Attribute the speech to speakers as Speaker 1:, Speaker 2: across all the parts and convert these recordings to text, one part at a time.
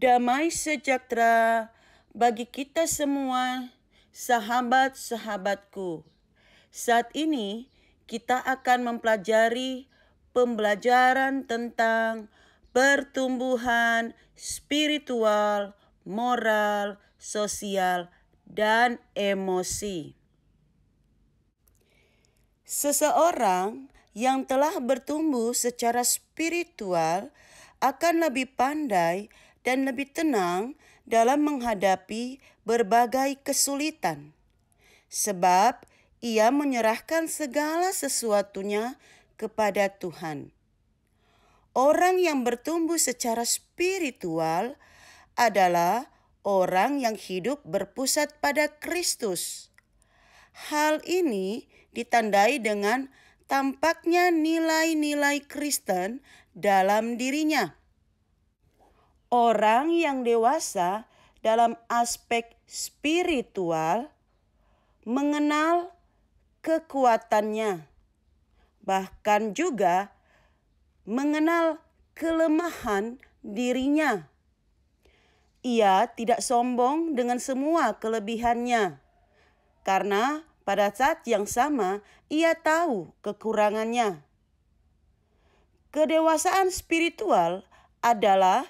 Speaker 1: Damai sejahtera bagi kita semua, sahabat-sahabatku. Saat ini kita akan mempelajari pembelajaran tentang pertumbuhan spiritual, moral, sosial, dan emosi. Seseorang yang telah bertumbuh secara spiritual akan lebih pandai dan lebih tenang dalam menghadapi berbagai kesulitan, sebab ia menyerahkan segala sesuatunya kepada Tuhan. Orang yang bertumbuh secara spiritual adalah orang yang hidup berpusat pada Kristus. Hal ini ditandai dengan tampaknya nilai-nilai Kristen dalam dirinya. Orang yang dewasa dalam aspek spiritual mengenal kekuatannya, bahkan juga mengenal kelemahan dirinya. Ia tidak sombong dengan semua kelebihannya, karena pada saat yang sama ia tahu kekurangannya. Kedewasaan spiritual adalah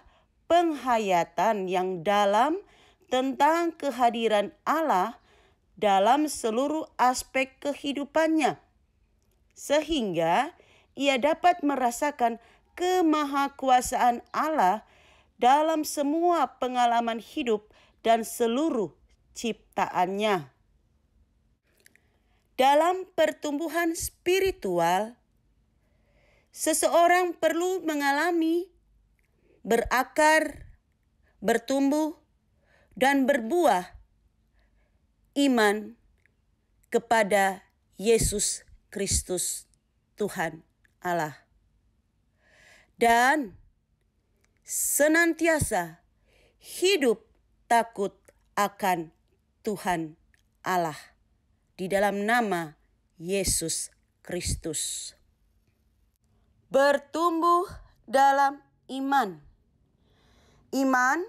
Speaker 1: penghayatan yang dalam tentang kehadiran Allah dalam seluruh aspek kehidupannya, sehingga ia dapat merasakan kemahakuasaan Allah dalam semua pengalaman hidup dan seluruh ciptaannya. Dalam pertumbuhan spiritual, seseorang perlu mengalami berakar, bertumbuh, dan berbuah iman kepada Yesus Kristus Tuhan Allah, dan senantiasa hidup takut akan Tuhan Allah di dalam nama Yesus Kristus. Bertumbuh dalam iman. Iman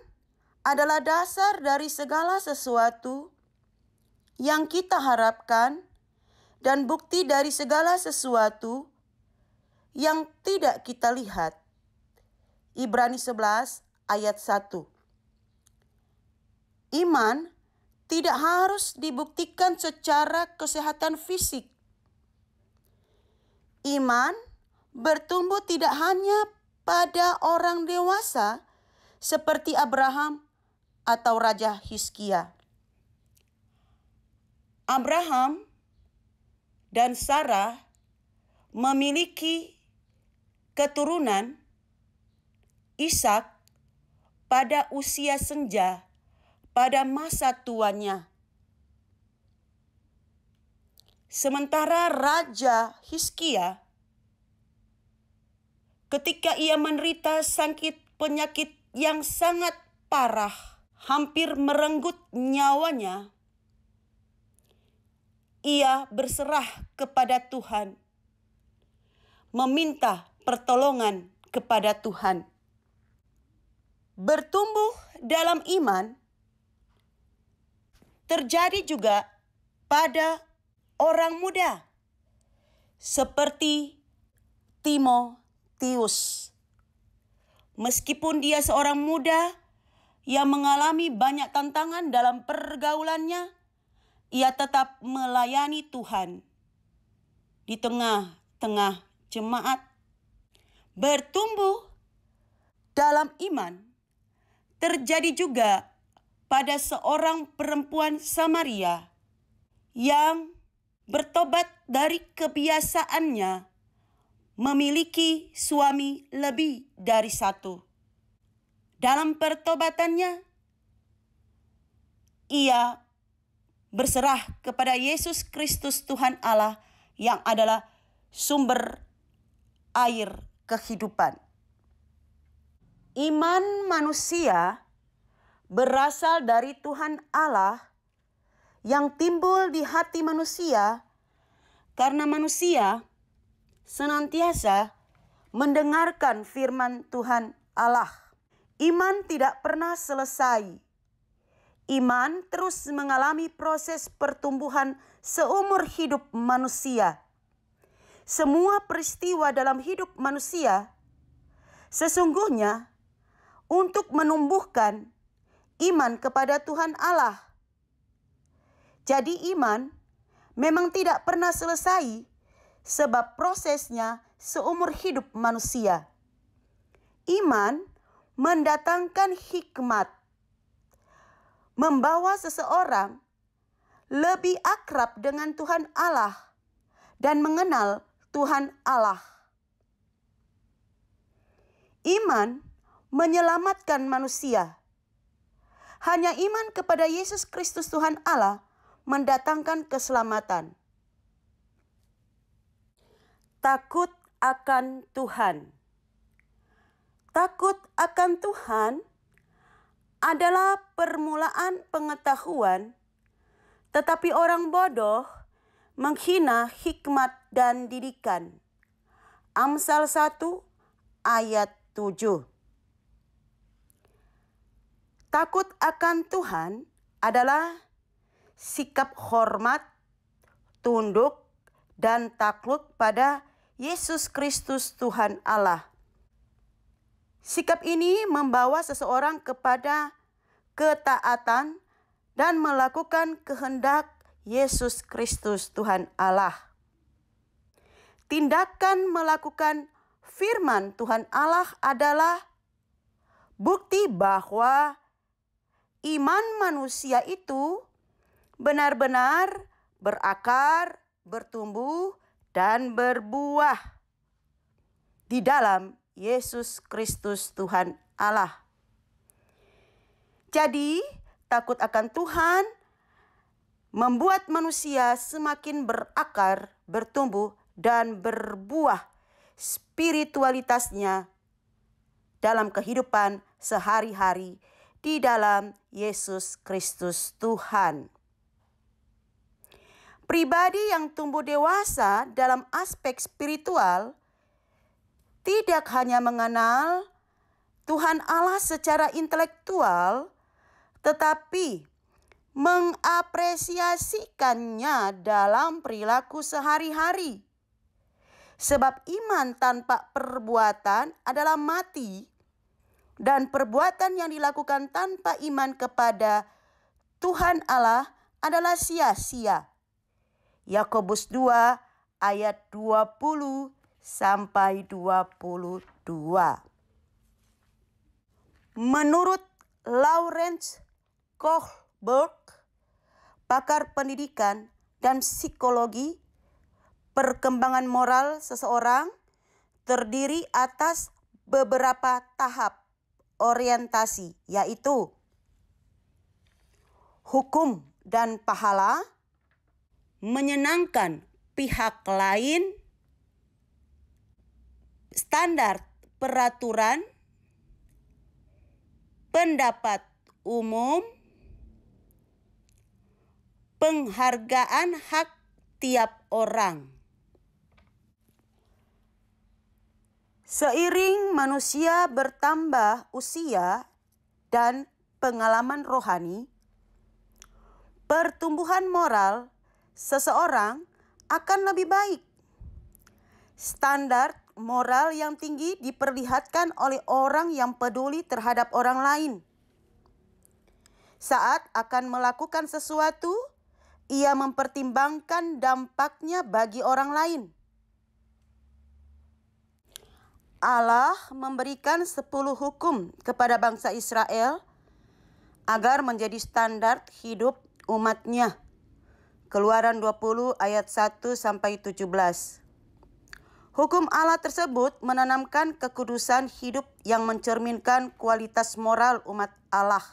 Speaker 1: adalah dasar dari segala sesuatu yang kita harapkan dan bukti dari segala sesuatu yang tidak kita lihat. Ibrani 11 ayat 1. Iman tidak harus dibuktikan secara kesehatan fisik. Iman bertumbuh tidak hanya pada orang dewasa seperti Abraham atau Raja Hizkia. Abraham dan Sarah memiliki keturunan Ishak pada usia senja pada masa tuanya. Sementara Raja Hizkia ketika ia menderita sakit penyakit yang sangat parah, hampir merenggut nyawanya, ia berserah kepada Tuhan, meminta pertolongan kepada Tuhan. Bertumbuh dalam iman terjadi juga pada orang muda, seperti Timotius. Meskipun dia seorang muda yang mengalami banyak tantangan dalam pergaulannya, ia tetap melayani Tuhan di tengah-tengah jemaat. Bertumbuh dalam iman terjadi juga pada seorang perempuan Samaria yang bertobat dari kebiasaannya memiliki suami lebih dari satu. Dalam pertobatannya, ia berserah kepada Yesus Kristus Tuhan Allah yang adalah sumber air kehidupan. Iman manusia berasal dari Tuhan Allah yang timbul di hati manusia karena manusia senantiasa mendengarkan firman Tuhan Allah. Iman tidak pernah selesai. Iman terus mengalami proses pertumbuhan seumur hidup manusia. Semua peristiwa dalam hidup manusia sesungguhnya untuk menumbuhkan iman kepada Tuhan Allah. Jadi iman memang tidak pernah selesai sebab prosesnya seumur hidup manusia. Iman mendatangkan hikmat, membawa seseorang lebih akrab dengan Tuhan Allah dan mengenal Tuhan Allah. Iman menyelamatkan manusia. Hanya iman kepada Yesus Kristus Tuhan Allah mendatangkan keselamatan. Takut akan Tuhan. Takut akan Tuhan adalah permulaan pengetahuan, tetapi orang bodoh menghina hikmat dan didikan. Amsal 1 ayat 7. Takut akan Tuhan adalah sikap hormat, tunduk, dan takluk pada Yesus Kristus Tuhan Allah. Sikap ini membawa seseorang kepada ketaatan dan melakukan kehendak Yesus Kristus Tuhan Allah. Tindakan melakukan firman Tuhan Allah adalah bukti bahwa iman manusia itu benar-benar berakar, bertumbuh, dan berbuah di dalam Yesus Kristus Tuhan Allah. Jadi, takut akan Tuhan membuat manusia semakin berakar, bertumbuh, dan berbuah spiritualitasnya dalam kehidupan sehari-hari di dalam Yesus Kristus Tuhan. Pribadi yang tumbuh dewasa dalam aspek spiritual tidak hanya mengenal Tuhan Allah secara intelektual, tetapi mengapresiasikannya dalam perilaku sehari-hari. Sebab iman tanpa perbuatan adalah mati, dan perbuatan yang dilakukan tanpa iman kepada Tuhan Allah adalah sia-sia. Yakobus 2 ayat 20 sampai 22. Menurut Lawrence Kohlberg, pakar pendidikan dan psikologi, perkembangan moral seseorang terdiri atas beberapa tahap orientasi, yaitu hukum dan pahala, menyenangkan pihak lain, standar peraturan, pendapat umum, penghargaan hak tiap orang. Seiring manusia bertambah usia dan pengalaman rohani, pertumbuhan moral seseorang akan lebih baik. Standar moral yang tinggi diperlihatkan oleh orang yang peduli terhadap orang lain. Saat akan melakukan sesuatu, ia mempertimbangkan dampaknya bagi orang lain. Allah memberikan 10 hukum kepada bangsa Israel agar menjadi standar hidup umatnya. Keluaran 20 ayat 1 sampai 17. Hukum Allah tersebut menanamkan kekudusan hidup yang mencerminkan kualitas moral umat Allah.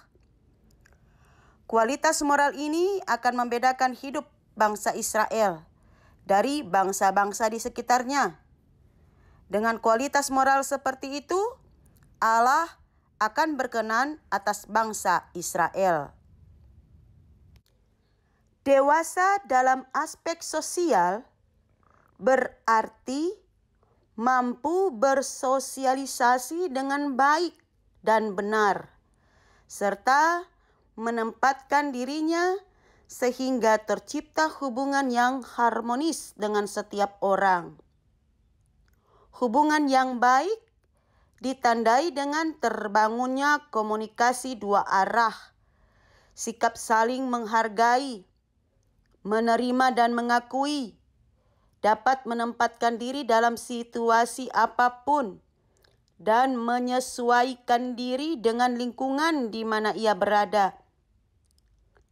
Speaker 1: Kualitas moral ini akan membedakan hidup bangsa Israel dari bangsa-bangsa di sekitarnya. Dengan kualitas moral seperti itu, Allah akan berkenan atas bangsa Israel. Dewasa dalam aspek sosial berarti mampu bersosialisasi dengan baik dan benar, serta menempatkan dirinya sehingga tercipta hubungan yang harmonis dengan setiap orang. Hubungan yang baik ditandai dengan terbangunnya komunikasi dua arah, sikap saling menghargai, menerima dan mengakui, dapat menempatkan diri dalam situasi apapun, dan menyesuaikan diri dengan lingkungan di mana ia berada.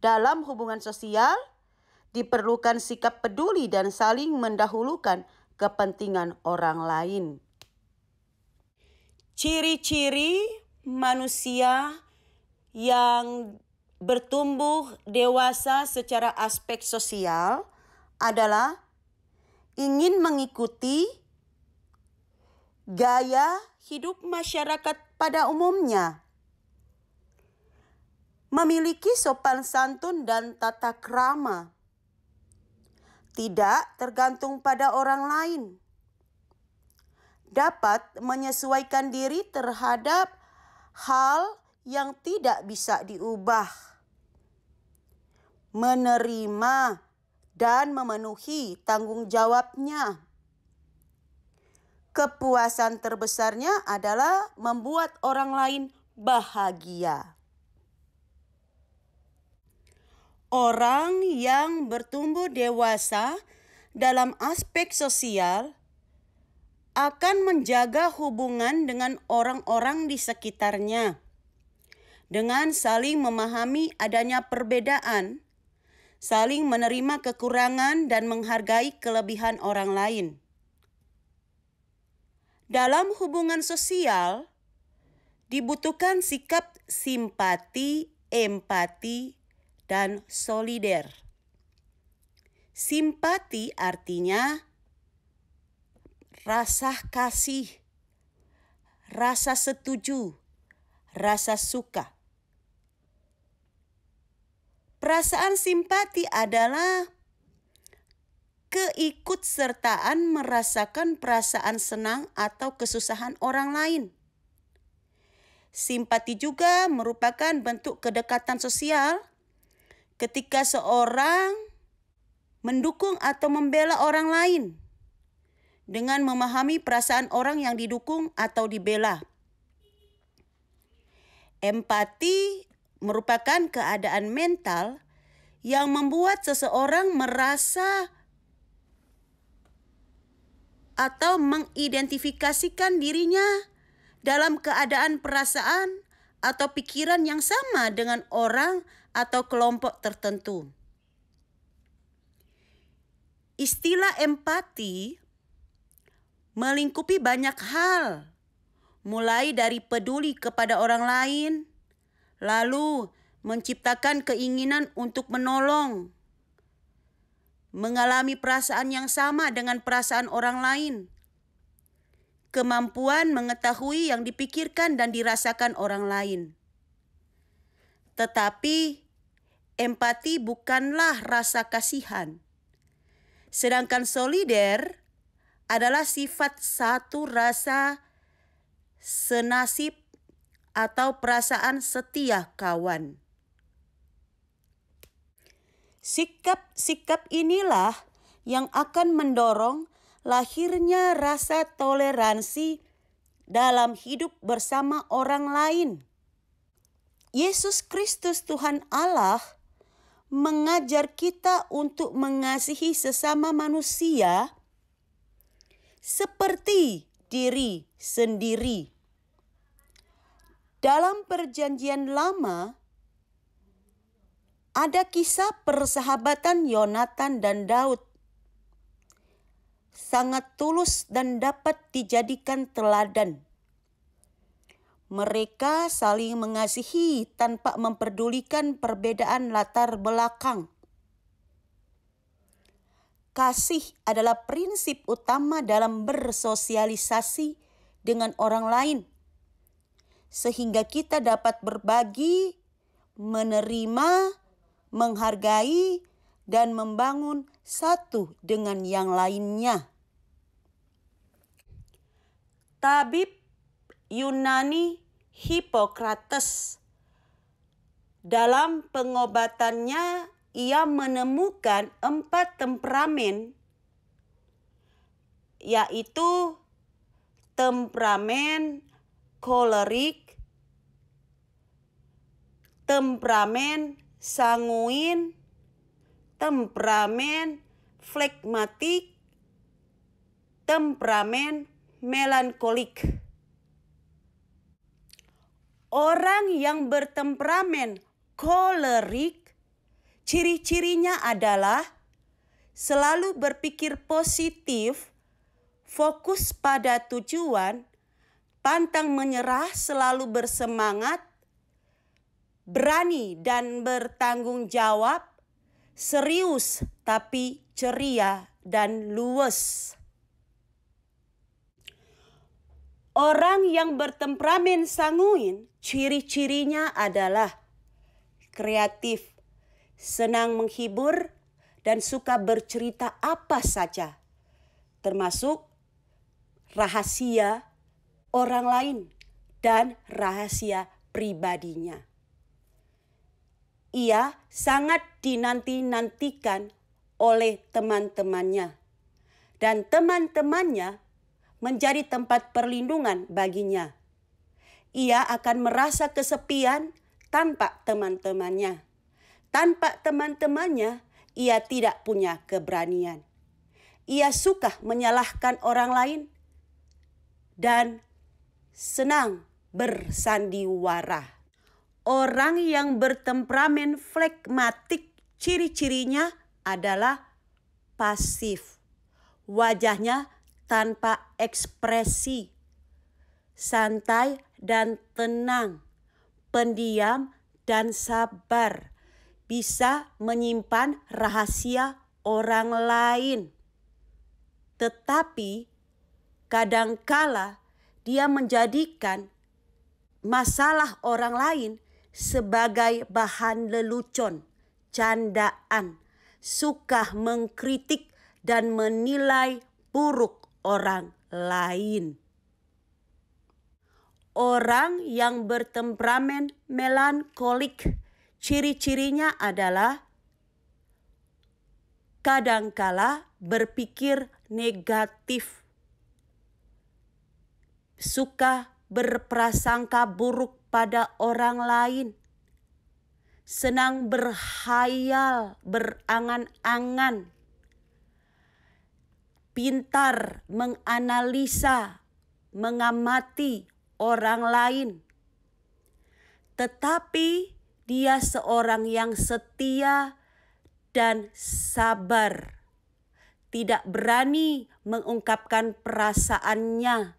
Speaker 1: Dalam hubungan sosial, diperlukan sikap peduli dan saling mendahulukan kepentingan orang lain. Ciri-ciri manusia yang bertumbuh dewasa secara aspek sosial adalah ingin mengikuti gaya hidup masyarakat pada umumnya, memiliki sopan santun dan tata krama, tidak tergantung pada orang lain, dapat menyesuaikan diri terhadap hal yang tidak bisa diubah, menerima dan memenuhi tanggung jawabnya. Kepuasan terbesarnya adalah membuat orang lain bahagia. Orang yang bertumbuh dewasa dalam aspek sosial akan menjaga hubungan dengan orang-orang di sekitarnya, dengan saling memahami adanya perbedaan, saling menerima kekurangan dan menghargai kelebihan orang lain. Dalam hubungan sosial, dibutuhkan sikap simpati, empati, dan solider. Simpati artinya rasa kasih, rasa setuju, rasa suka. Perasaan simpati adalah keikutsertaan merasakan perasaan senang atau kesusahan orang lain. Simpati juga merupakan bentuk kedekatan sosial ketika seorang mendukung atau membela orang lain dengan memahami perasaan orang yang didukung atau dibela. Empati merupakan keadaan mental yang membuat seseorang merasa atau mengidentifikasikan dirinya dalam keadaan perasaan atau pikiran yang sama dengan orang atau kelompok tertentu. Istilah empati melingkupi banyak hal, mulai dari peduli kepada orang lain, lalu menciptakan keinginan untuk menolong, mengalami perasaan yang sama dengan perasaan orang lain, kemampuan mengetahui yang dipikirkan dan dirasakan orang lain. Tetapi empati bukanlah rasa kasihan, sedangkan solider adalah sifat satu rasa senasib atau perasaan setia kawan. Sikap-sikap inilah yang akan mendorong lahirnya rasa toleransi dalam hidup bersama orang lain. Yesus Kristus Tuhan Allah mengajar kita untuk mengasihi sesama manusia seperti diri sendiri. Dalam Perjanjian Lama, ada kisah persahabatan Yonatan dan Daud. Sangat tulus dan dapat dijadikan teladan. Mereka saling mengasihi tanpa memperdulikan perbedaan latar belakang. Kasih adalah prinsip utama dalam bersosialisasi dengan orang lain, sehingga kita dapat berbagi, menerima, menghargai, dan membangun satu dengan yang lainnya. Tabib Yunani Hippocrates. Dalam pengobatannya, ia menemukan 4 temperamen, yaitu temperamen kolerik, temperamen sanguin, temperamen flegmatik, temperamen melankolik. Orang yang bertemperamen kolerik, ciri-cirinya adalah selalu berpikir positif, fokus pada tujuan, pantang menyerah, selalu bersemangat, berani dan bertanggung jawab, serius tapi ceria dan luwes. Orang yang bertemperamen sanguin, ciri-cirinya adalah kreatif, senang menghibur, dan suka bercerita apa saja, termasuk rahasia orang lain dan rahasia pribadinya. Ia sangat dinanti-nantikan oleh teman-temannya, dan teman-temannya menjadi tempat perlindungan baginya. Ia akan merasa kesepian tanpa teman-temannya. Tanpa teman-temannya, ia tidak punya keberanian. Ia suka menyalahkan orang lain dan senang bersandiwara. Orang yang bertemperamen flegmatik, ciri-cirinya adalah pasif. Wajahnya tanpa ekspresi, santai dan tenang, pendiam dan sabar, bisa menyimpan rahasia orang lain. Tetapi kadangkala dia menjadikan masalah orang lain sebagai bahan lelucon, candaan, suka mengkritik dan menilai buruk orang lain. Orang yang bertemperamen melankolik, ciri-cirinya adalah kadangkala berpikir negatif, suka berprasangka buruk pada orang lain, senang berhayal, berangan-angan, pintar menganalisa, mengamati orang lain. Tetapi dia seorang yang setia dan sabar, tidak berani mengungkapkan perasaannya.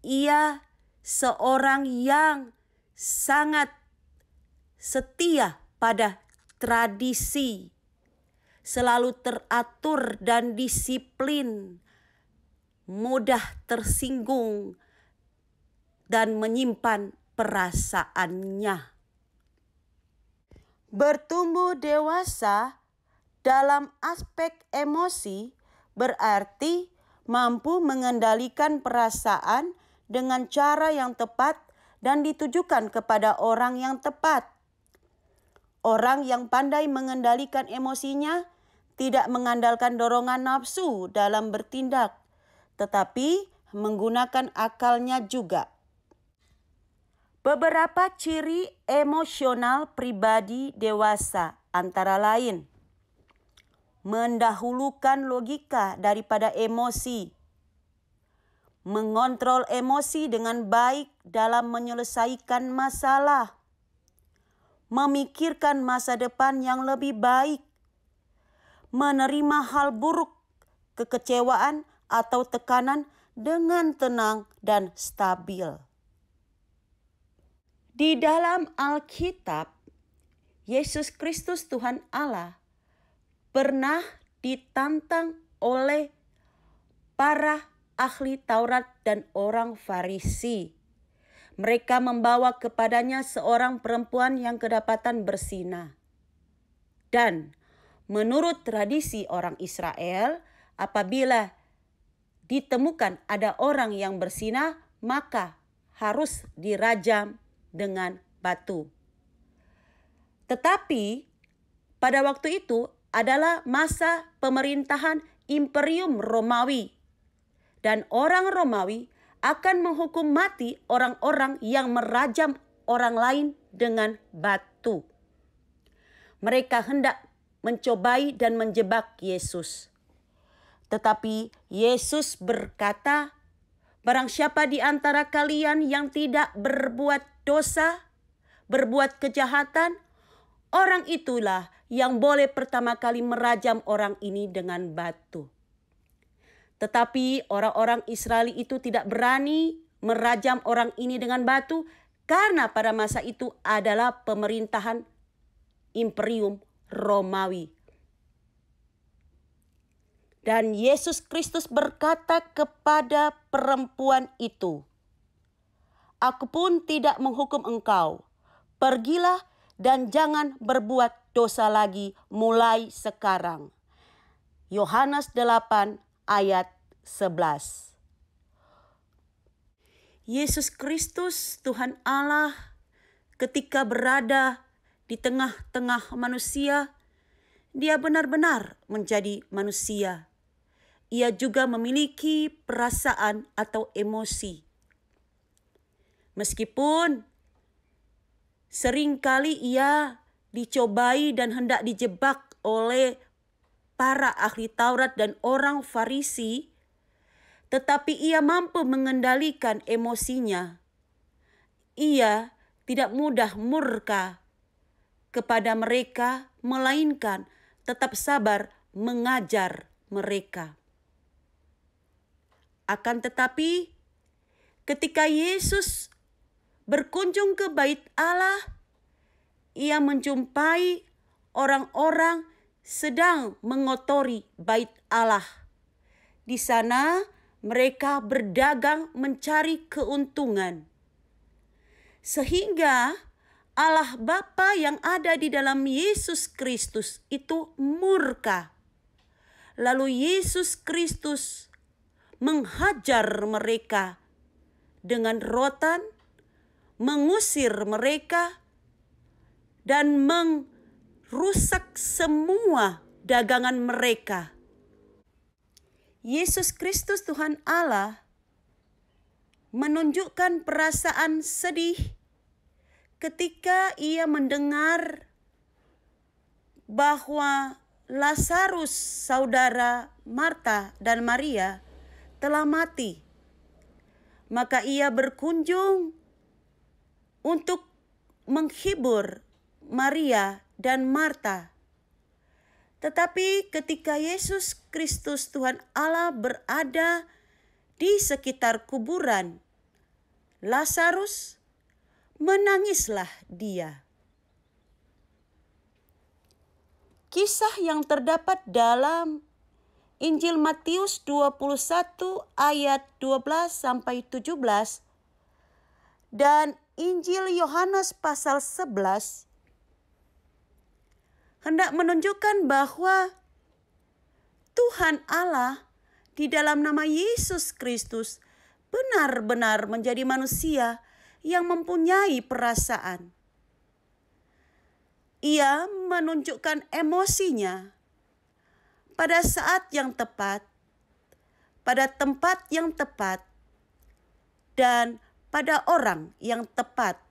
Speaker 1: Ia seorang yang sangat setia pada tradisi, selalu teratur dan disiplin, mudah tersinggung, dan menyimpan perasaannya. Bertumbuh dewasa dalam aspek emosi berarti mampu mengendalikan perasaan dengan cara yang tepat dan ditujukan kepada orang yang tepat. Orang yang pandai mengendalikan emosinya tidak mengandalkan dorongan nafsu dalam bertindak, tetapi menggunakan akalnya juga. Beberapa ciri emosional pribadi dewasa antara lain: mendahulukan logika daripada emosi, mengontrol emosi dengan baik dalam menyelesaikan masalah, memikirkan masa depan yang lebih baik, menerima hal buruk, kekecewaan atau tekanan dengan tenang dan stabil. Di dalam Alkitab, Yesus Kristus Tuhan Allah pernah ditantang oleh para ahli Taurat dan orang Farisi. Mereka membawa kepadanya seorang perempuan yang kedapatan berzina. Dan menurut tradisi orang Israel, apabila ditemukan ada orang yang berzina, maka harus dirajam dengan batu. Tetapi pada waktu itu adalah masa pemerintahan Imperium Romawi. Dan orang Romawi akan menghukum mati orang-orang yang merajam orang lain dengan batu. Mereka hendak mencobai dan menjebak Yesus. Tetapi Yesus berkata, barang siapa di antara kalian yang tidak berbuat dosa, berbuat kejahatan, orang itulah yang boleh pertama kali merajam orang ini dengan batu. Tetapi orang-orang Israel itu tidak berani merajam orang ini dengan batu karena pada masa itu adalah pemerintahan Imperium Romawi. Dan Yesus Kristus berkata kepada perempuan itu, "Aku pun tidak menghukum engkau. Pergilah dan jangan berbuat dosa lagi mulai sekarang." Yohanes 8 ayat 11. Yesus Kristus Tuhan Allah ketika berada di tengah-tengah manusia, dia benar-benar menjadi manusia. Ia juga memiliki perasaan atau emosi. Meskipun seringkali ia dicobai dan hendak dijebak oleh para ahli Taurat dan orang Farisi, tetapi ia mampu mengendalikan emosinya. Ia tidak mudah murka kepada mereka, melainkan tetap sabar mengajar mereka. Akan tetapi, ketika Yesus berkunjung ke Bait Allah, ia menjumpai orang-orang sedang mengotori Bait Allah. Di sana mereka berdagang mencari keuntungan. Sehingga Allah Bapa yang ada di dalam Yesus Kristus itu murka. Lalu Yesus Kristus menghajar mereka dengan rotan, mengusir mereka, dan merusak semua dagangan mereka. Yesus Kristus Tuhan Allah menunjukkan perasaan sedih ketika ia mendengar bahwa Lazarus, saudara Marta dan Maria, telah mati. Maka ia berkunjung untuk menghibur Maria dan Marta. Tetapi ketika Yesus Kristus Tuhan Allah berada di sekitar kuburan Lazarus, menangislah dia. Kisah yang terdapat dalam Injil Matius 21 ayat 12 sampai 17 dan Injil Yohanes pasal 11 hendak menunjukkan bahwa Tuhan Allah di dalam nama Yesus Kristus benar-benar menjadi manusia yang mempunyai perasaan. Ia menunjukkan emosinya pada saat yang tepat, pada tempat yang tepat, dan pada orang yang tepat.